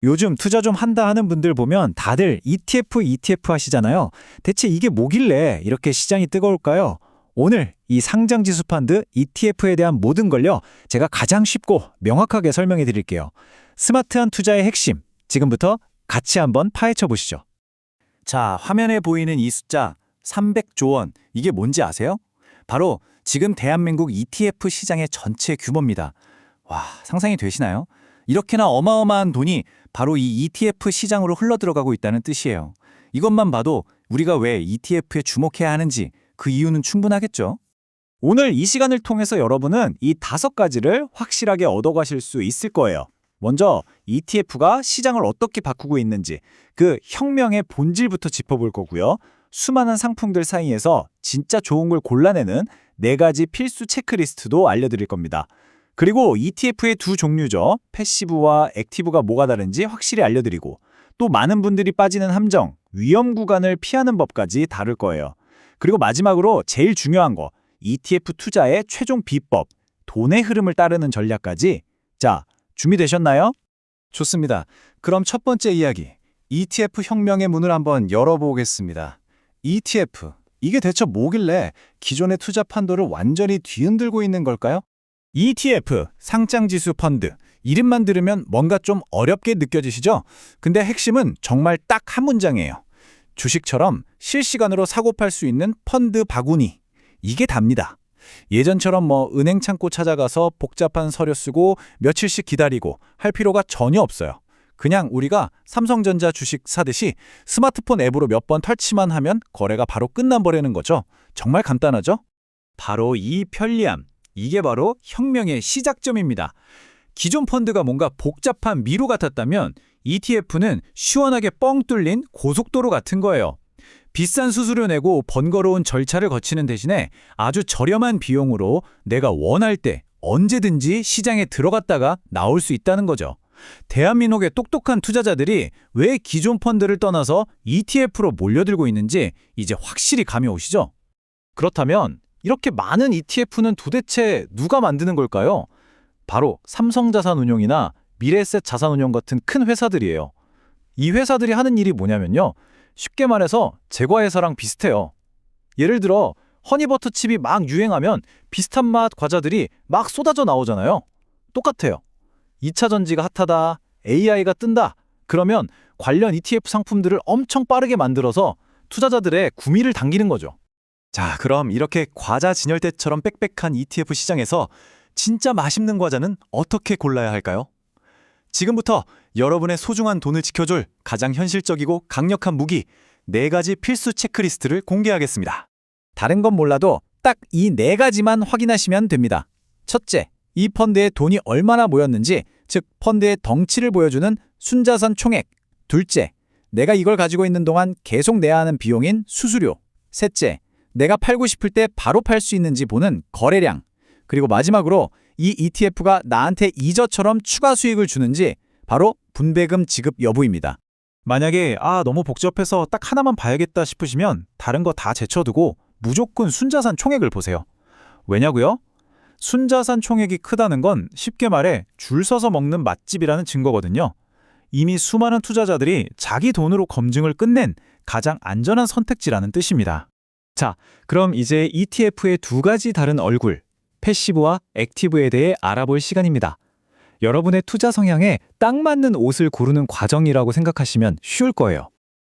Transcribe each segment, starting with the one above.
요즘 투자 좀 한다 하는 분들 보면 다들 ETF 하시잖아요. 대체 이게 뭐길래 이렇게 시장이 뜨거울까요? 오늘 이 상장지수 펀드 ETF에 대한 모든 걸요, 제가 가장 쉽고 명확하게 설명해 드릴게요. 스마트한 투자의 핵심, 지금부터 같이 한번 파헤쳐 보시죠. 자, 화면에 보이는 이 숫자 300조 원, 이게 뭔지 아세요? 바로 지금 대한민국 ETF 시장의 전체 규모입니다. 와, 상상이 되시나요? 이렇게나 어마어마한 돈이 바로 이 ETF 시장으로 흘러들어가고 있다는 뜻이에요. 이것만 봐도 우리가 왜 ETF에 주목해야 하는지 그 이유는 충분하겠죠? 오늘 이 시간을 통해서 여러분은 이 5가지를 확실하게 얻어가실 수 있을 거예요. 먼저 ETF가 시장을 어떻게 바꾸고 있는지 그 혁명의 본질부터 짚어볼 거고요. 수많은 상품들 사이에서 진짜 좋은 걸 골라내는 4가지 필수 체크리스트도 알려드릴 겁니다. 그리고 ETF의 두 종류죠. 패시브와 액티브가 뭐가 다른지 확실히 알려드리고, 또 많은 분들이 빠지는 함정, 위험 구간을 피하는 법까지 다룰 거예요. 그리고 마지막으로 제일 중요한 거, ETF 투자의 최종 비법, 돈의 흐름을 따르는 전략까지. 자, 준비되셨나요? 좋습니다. 그럼 첫 번째 이야기, ETF 혁명의 문을 한번 열어보겠습니다. ETF, 이게 대체 뭐길래 기존의 투자 판도를 완전히 뒤흔들고 있는 걸까요? ETF, 상장지수 펀드. 이름만 들으면 뭔가 좀 어렵게 느껴지시죠? 근데 핵심은 정말 딱 한 문장이에요. 주식처럼 실시간으로 사고 팔 수 있는 펀드 바구니. 이게 답니다. 예전처럼 은행 창고 찾아가서 복잡한 서류 쓰고 며칠씩 기다리고 할 필요가 전혀 없어요. 그냥 우리가 삼성전자 주식 사듯이 스마트폰 앱으로 몇 번 터치만 하면 거래가 바로 끝나버리는 거죠. 정말 간단하죠? 바로 이 편리함. 이게 바로 혁명의 시작점입니다. 기존 펀드가 뭔가 복잡한 미로 같았다면 ETF는 시원하게 뻥 뚫린 고속도로 같은 거예요. 비싼 수수료 내고 번거로운 절차를 거치는 대신에 아주 저렴한 비용으로 내가 원할 때 언제든지 시장에 들어갔다가 나올 수 있다는 거죠. 대한민국의 똑똑한 투자자들이 왜 기존 펀드를 떠나서 ETF로 몰려들고 있는지 이제 확실히 감이 오시죠? 그렇다면 이렇게 많은 ETF는 도대체 누가 만드는 걸까요? 바로 삼성자산운용이나 미래에셋 자산운용 같은 큰 회사들이에요. 이 회사들이 하는 일이 뭐냐면요, 쉽게 말해서 제과회사랑 비슷해요. 예를 들어 허니버터 칩이 막 유행하면 비슷한 맛 과자들이 막 쏟아져 나오잖아요. 똑같아요. 2차 전지가 핫하다, AI가 뜬다, 그러면 관련 ETF 상품들을 엄청 빠르게 만들어서 투자자들의 구미를 당기는 거죠. 자, 그럼 이렇게 과자 진열대처럼 빽빽한 ETF 시장에서 진짜 맛있는 과자는 어떻게 골라야 할까요? 지금부터 여러분의 소중한 돈을 지켜줄 가장 현실적이고 강력한 무기 4가지 필수 체크리스트를 공개하겠습니다. 다른 건 몰라도 딱 이 4가지만 확인하시면 됩니다. 첫째, 이 펀드에 돈이 얼마나 모였는지, 즉 펀드의 덩치를 보여주는 순자산 총액. 둘째, 내가 이걸 가지고 있는 동안 계속 내야 하는 비용인 수수료. 셋째, 내가 팔고 싶을 때 바로 팔 수 있는지 보는 거래량. 그리고 마지막으로 이 ETF가 나한테 이저처럼 추가 수익을 주는지, 바로 분배금 지급 여부입니다. 만약에 너무 복잡해서 딱 하나만 봐야겠다 싶으시면 다른 거 다 제쳐두고 무조건 순자산 총액을 보세요. 왜냐고요? 순자산 총액이 크다는 건 쉽게 말해 줄 서서 먹는 맛집이라는 증거거든요. 이미 수많은 투자자들이 자기 돈으로 검증을 끝낸 가장 안전한 선택지라는 뜻입니다. 자, 그럼 이제 ETF의 2가지 다른 얼굴, 패시브와 액티브에 대해 알아볼 시간입니다. 여러분의 투자 성향에 딱 맞는 옷을 고르는 과정이라고 생각하시면 쉬울 거예요.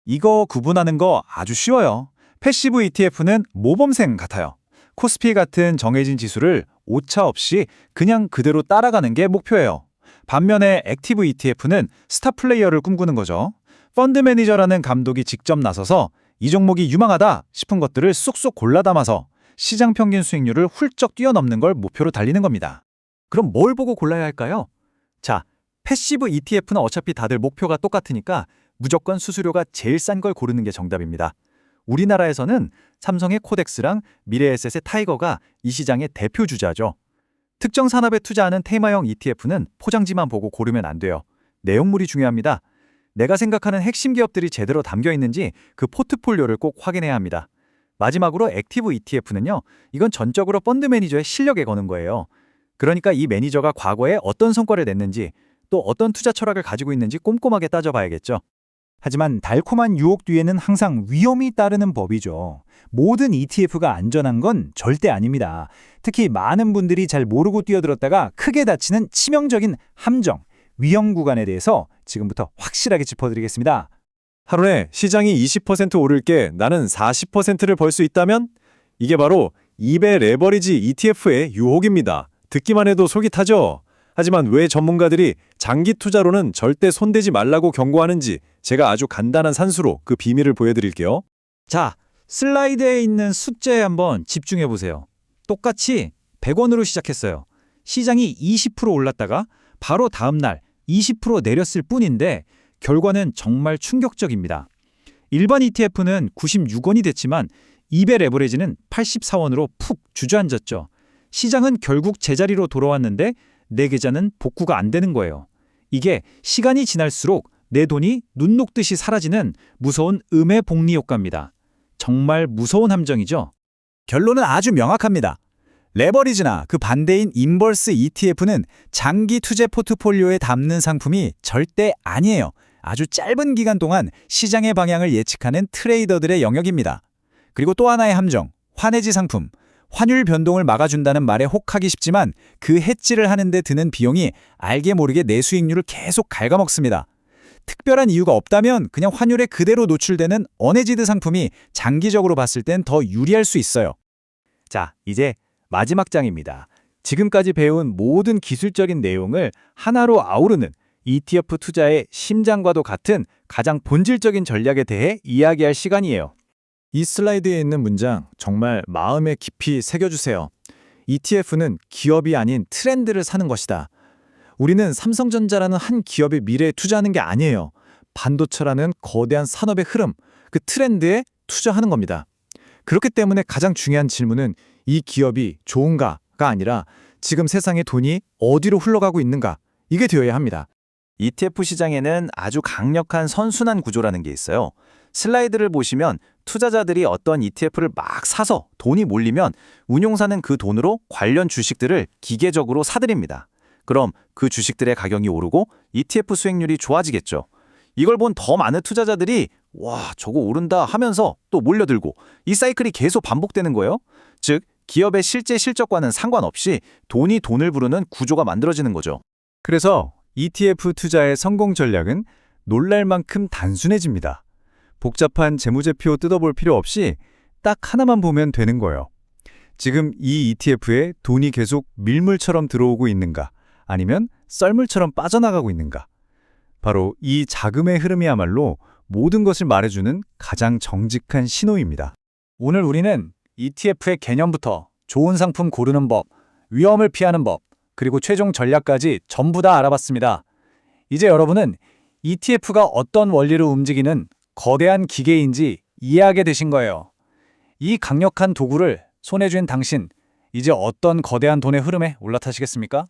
이거 구분하는 거 아주 쉬워요. 패시브 ETF는 모범생 같아요. 코스피 같은 정해진 지수를 오차 없이 그냥 그대로 따라가는 게 목표예요. 반면에 액티브 ETF는 스타 플레이어를 꿈꾸는 거죠. 펀드 매니저라는 감독이 직접 나서서 이 종목이 유망하다 싶은 것들을 쏙쏙 골라 담아서 시장 평균 수익률을 훌쩍 뛰어넘는 걸 목표로 달리는 겁니다. 그럼 뭘 보고 골라야 할까요? 자, 패시브 ETF는 어차피 다들 목표가 똑같으니까 무조건 수수료가 제일 싼 걸 고르는 게 정답입니다. 우리나라에서는 삼성의 코덱스랑 미래에셋의 타이거가 이 시장의 대표 주자죠. 특정 산업에 투자하는 테마형 ETF는 포장지만 보고 고르면 안 돼요. 내용물이 중요합니다. 내가 생각하는 핵심 기업들이 제대로 담겨 있는지 그 포트폴리오를 꼭 확인해야 합니다. 마지막으로 액티브 ETF는요, 이건 전적으로 펀드 매니저의 실력에 거는 거예요. 그러니까 이 매니저가 과거에 어떤 성과를 냈는지, 또 어떤 투자 철학을 가지고 있는지 꼼꼼하게 따져봐야겠죠. 하지만 달콤한 유혹 뒤에는 항상 위험이 따르는 법이죠. 모든 ETF가 안전한 건 절대 아닙니다. 특히 많은 분들이 잘 모르고 뛰어들었다가 크게 다치는 치명적인 함정, 위험 구간에 대해서 지금부터 확실하게 짚어드리겠습니다. 하루에 시장이 20% 오를 게 나는 40%를 벌 수 있다면? 이게 바로 2배 레버리지 ETF의 유혹입니다. 듣기만 해도 속이 타죠? 하지만 왜 전문가들이 장기 투자로는 절대 손대지 말라고 경고하는지 제가 아주 간단한 산수로 그 비밀을 보여드릴게요. 자, 슬라이드에 있는 숫자에 한번 집중해 보세요. 똑같이 100원으로 시작했어요. 시장이 20% 올랐다가 바로 다음 날 20% 내렸을 뿐인데 결과는 정말 충격적입니다. 일반 ETF는 96원이 됐지만 2배 레버리지는 84원으로 푹 주저앉았죠. 시장은 결국 제자리로 돌아왔는데 내 계좌는 복구가 안 되는 거예요. 이게 시간이 지날수록 내 돈이 눈 녹듯이 사라지는 무서운 음의 복리 효과입니다. 정말 무서운 함정이죠. 결론은 아주 명확합니다. 레버리지나 그 반대인 인버스 ETF는 장기 투자 포트폴리오에 담는 상품이 절대 아니에요. 아주 짧은 기간 동안 시장의 방향을 예측하는 트레이더들의 영역입니다. 그리고 또 하나의 함정, 환해지 상품. 환율 변동을 막아준다는 말에 혹하기 쉽지만 그 해지를 하는데 드는 비용이 알게 모르게 내 수익률을 계속 갉아먹습니다. 특별한 이유가 없다면 그냥 환율에 그대로 노출되는 언헤지드 상품이 장기적으로 봤을 땐 더 유리할 수 있어요. 자, 이제 마지막 장입니다. 지금까지 배운 모든 기술적인 내용을 하나로 아우르는 ETF 투자의 심장과도 같은 가장 본질적인 전략에 대해 이야기할 시간이에요. 이 슬라이드에 있는 문장 정말 마음에 깊이 새겨주세요. ETF는 기업이 아닌 트렌드를 사는 것이다. 우리는 삼성전자라는 한 기업의 미래에 투자하는 게 아니에요. 반도체라는 거대한 산업의 흐름, 그 트렌드에 투자하는 겁니다. 그렇기 때문에 가장 중요한 질문은 이 기업이 좋은가가 아니라 지금 세상의 돈이 어디로 흘러가고 있는가, 이게 되어야 합니다. ETF 시장에는 아주 강력한 선순환 구조라는 게 있어요. 슬라이드를 보시면 투자자들이 어떤 ETF를 막 사서 돈이 몰리면 운용사는 그 돈으로 관련 주식들을 기계적으로 사들입니다. 그럼 그 주식들의 가격이 오르고 ETF 수익률이 좋아지겠죠. 이걸 본 더 많은 투자자들이 와, 저거 오른다 하면서 또 몰려들고 이 사이클이 계속 반복되는 거예요. 즉, 기업의 실제 실적과는 상관없이 돈이 돈을 부르는 구조가 만들어지는 거죠. 그래서 ETF 투자의 성공 전략은 놀랄 만큼 단순해집니다. 복잡한 재무제표 뜯어볼 필요 없이 딱 하나만 보면 되는 거예요. 지금 이 ETF에 돈이 계속 밀물처럼 들어오고 있는가, 아니면 썰물처럼 빠져나가고 있는가. 바로 이 자금의 흐름이야말로 모든 것을 말해주는 가장 정직한 신호입니다. 오늘 우리는 ETF의 개념부터 좋은 상품 고르는 법, 위험을 피하는 법, 그리고 최종 전략까지 전부 다 알아봤습니다. 이제 여러분은 ETF가 어떤 원리로 움직이는 거대한 기계인지 이해하게 되신 거예요. 이 강력한 도구를 손에 쥔 당신, 이제 어떤 거대한 돈의 흐름에 올라타시겠습니까?